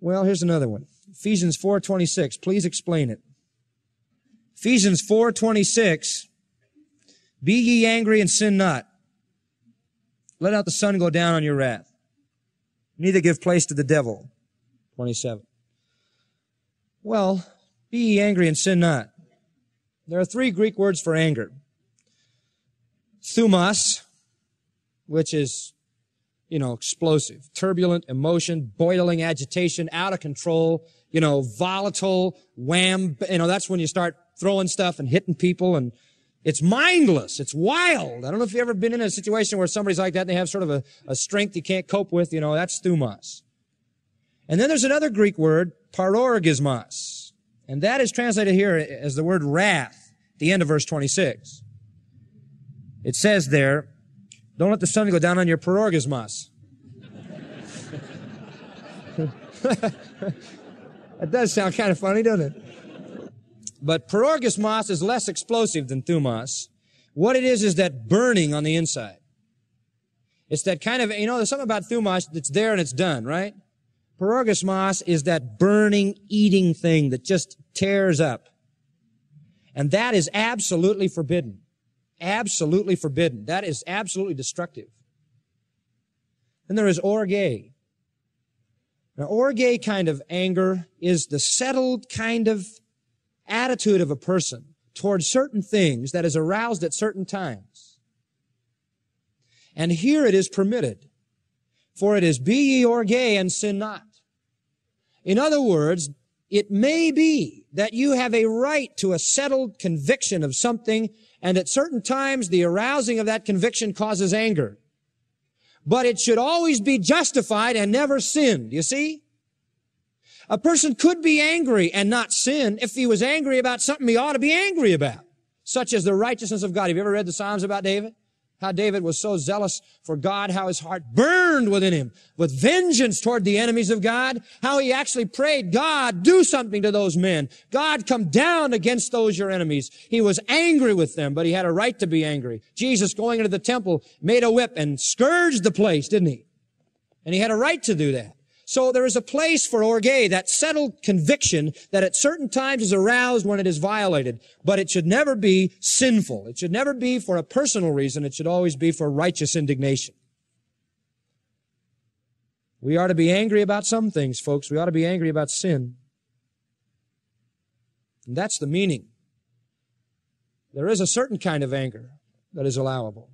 Well, here's another one. Ephesians 4:26. Please explain it. Ephesians 4:26. Be ye angry and sin not. Let not the sun go down on your wrath. Neither give place to the devil. 27. Well, be ye angry and sin not. There are 3 Greek words for anger. Thumos, which is, explosive, turbulent emotion, boiling agitation, out of control, volatile, wham, that's when you start throwing stuff and hitting people, and it's mindless, it's wild. I don't know if you've ever been in a situation where somebody's like that and they have sort of a strength you can't cope with, that's thumos. And then there's another Greek word, parorgismos, and that is translated here as the word wrath, at the end of verse 26. It says there, don't let the sun go down on your parorgismos. That does sound kind of funny, doesn't it? But parorgismos is less explosive than thumos. What it is that burning on the inside. It's that kind of, there's something about thumos that's there and it's done, right? Parorgismos is that burning, eating thing that just tears up. And that is absolutely forbidden. Absolutely forbidden. That is absolutely destructive. Then there is orge. Now, orge kind of anger is the settled kind of attitude of a person towards certain things that is aroused at certain times. And here it is permitted. For it is, be ye orge and sin not. In other words, it may be that you have a right to a settled conviction of something, and at certain times the arousing of that conviction causes anger. But it should always be justified and never sinned, you see? A person could be angry and not sin if he was angry about something he ought to be angry about, such as the righteousness of God. Have you ever read the Psalms about David? How David was so zealous for God, how his heart burned within him with vengeance toward the enemies of God, how he actually prayed, God, do something to those men. God, come down against those your enemies. He was angry with them, but he had a right to be angry. Jesus, going into the temple, made a whip and scourged the place, didn't he? And he had a right to do that. So there is a place for orge, that settled conviction that at certain times is aroused when it is violated. But it should never be sinful. It should never be for a personal reason. It should always be for righteous indignation. We are to be angry about some things, folks. We ought to be angry about sin. And that's the meaning. There is a certain kind of anger that is allowable.